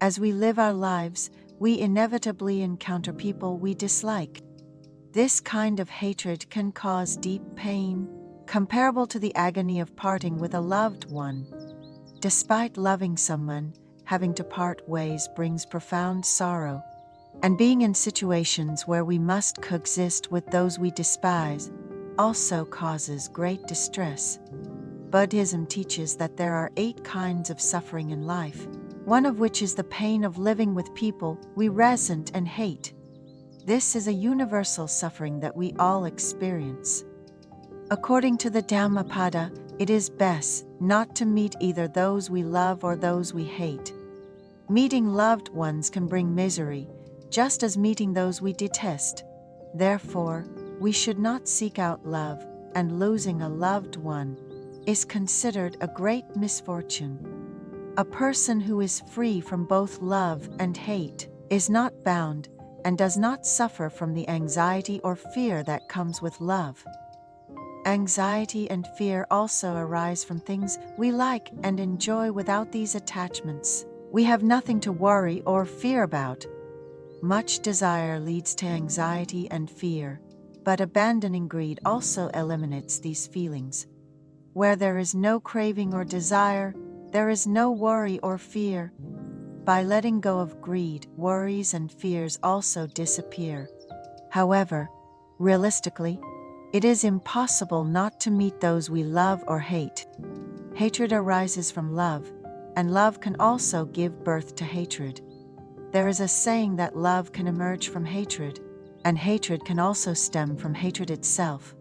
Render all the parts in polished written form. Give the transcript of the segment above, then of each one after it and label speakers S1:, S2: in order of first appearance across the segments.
S1: As we live our lives, we inevitably encounter people we dislike. This kind of hatred can cause deep pain, comparable to the agony of parting with a loved one. Despite loving someone, having to part ways brings profound sorrow, and being in situations where we must coexist with those we despise also causes great distress. Buddhism teaches that there are 8 kinds of suffering in life, one of which is the pain of living with people we resent and hate. This is a universal suffering that we all experience. According to the Dhammapada, it is best not to meet either those we love or those we hate. Meeting loved ones can bring misery, just as meeting those we detest. Therefore, we should not seek out love, and losing a loved one is considered a great misfortune. A person who is free from both love and hate is not bound and does not suffer from the anxiety or fear that comes with love. Anxiety and fear also arise from things we like and enjoy. Without these attachments, we have nothing to worry or fear about. Much desire leads to anxiety and fear, but abandoning greed also eliminates these feelings. Where there is no craving or desire, there is no worry or fear. By letting go of greed, worries and fears also disappear. However, realistically, it is impossible not to meet those we love or hate. Hatred arises from love, and love can also give birth to hatred. There is a saying that love can emerge from hatred, and hatred can also stem from hatred itself.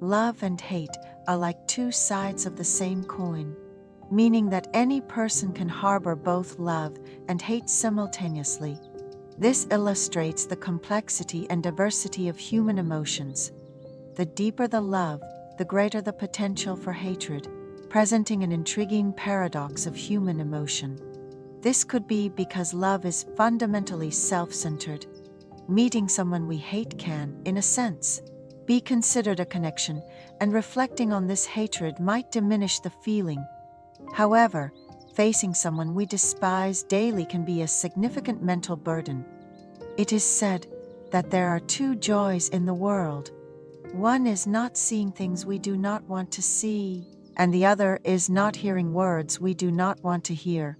S1: Love and hate are like 2 sides of the same coin, meaning that any person can harbor both love and hate simultaneously. This illustrates the complexity and diversity of human emotions. The deeper the love, the greater the potential for hatred, presenting an intriguing paradox of human emotion. This could be because love is fundamentally self-centered. Meeting someone we hate can, in a sense, be considered a connection, and reflecting on this hatred might diminish the feeling. However, facing someone we despise daily can be a significant mental burden. It is said that there are 2 joys in the world. One is not seeing things we do not want to see, and the other is not hearing words we do not want to hear.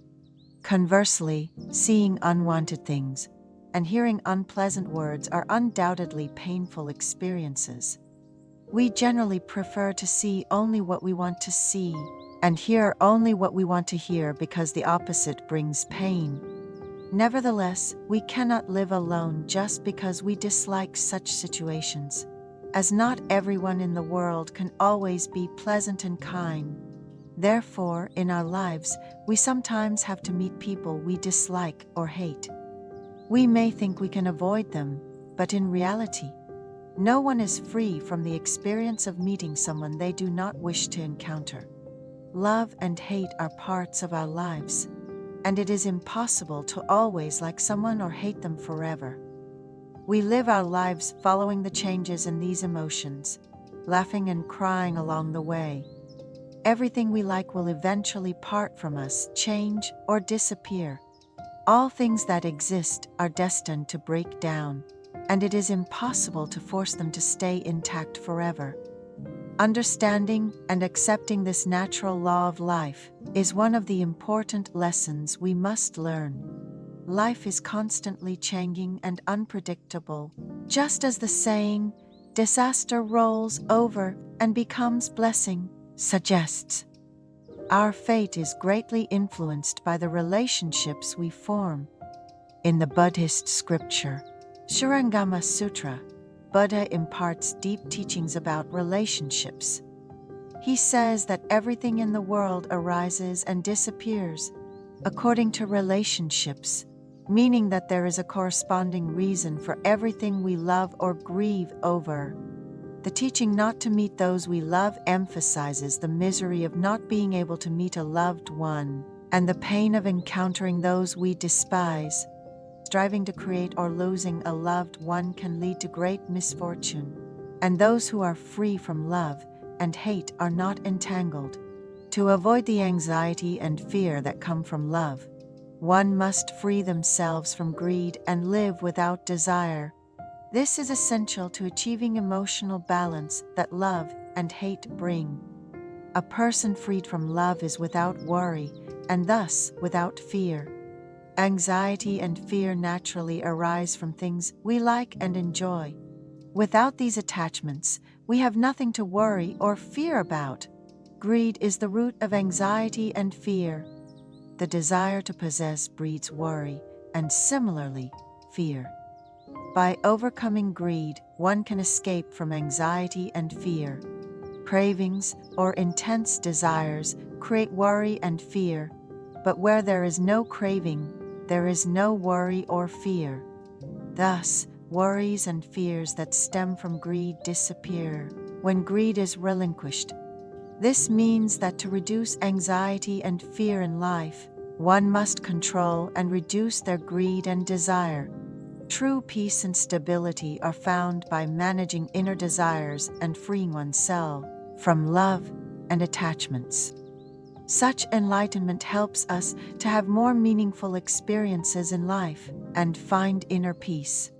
S1: Conversely, seeing unwanted things and hearing unpleasant words are undoubtedly painful experiences. We generally prefer to see only what we want to see and hear only what we want to hear because the opposite brings pain. Nevertheless, we cannot live alone just because we dislike such situations, as not everyone in the world can always be pleasant and kind. Therefore, in our lives, we sometimes have to meet people we dislike or hate. We may think we can avoid them, but in reality, no one is free from the experience of meeting someone they do not wish to encounter. Love and hate are parts of our lives, and it is impossible to always like someone or hate them forever. We live our lives following the changes in these emotions, laughing and crying along the way. Everything we like will eventually part from us, change, or disappear. All things that exist are destined to break down, and it is impossible to force them to stay intact forever. Understanding and accepting this natural law of life is one of the important lessons we must learn. Life is constantly changing and unpredictable, just as the saying, "Disaster rolls over and becomes blessing," suggests. Our fate is greatly influenced by the relationships we form. In the Buddhist scripture, Shurangama Sutra, Buddha imparts deep teachings about relationships. He says that everything in the world arises and disappears according to relationships, meaning that there is a corresponding reason for everything we love or grieve over. The teaching not to meet those we love emphasizes the misery of not being able to meet a loved one, and the pain of encountering those we despise. Striving to create or losing a loved one can lead to great misfortune, and those who are free from love and hate are not entangled. To avoid the anxiety and fear that come from love, one must free themselves from greed and live without desire. This is essential to achieving emotional balance that love and hate bring. A person freed from love is without worry, and thus without fear. Anxiety and fear naturally arise from things we like and enjoy. Without these attachments, we have nothing to worry or fear about. Greed is the root of anxiety and fear. The desire to possess breeds worry, and similarly, fear. By overcoming greed, one can escape from anxiety and fear. Cravings or intense desires create worry and fear, but where there is no craving, there is no worry or fear. Thus, worries and fears that stem from greed disappear when greed is relinquished. This means that to reduce anxiety and fear in life, one must control and reduce their greed and desire. True peace and stability are found by managing inner desires and freeing oneself from love and attachments. Such enlightenment helps us to have more meaningful experiences in life and find inner peace.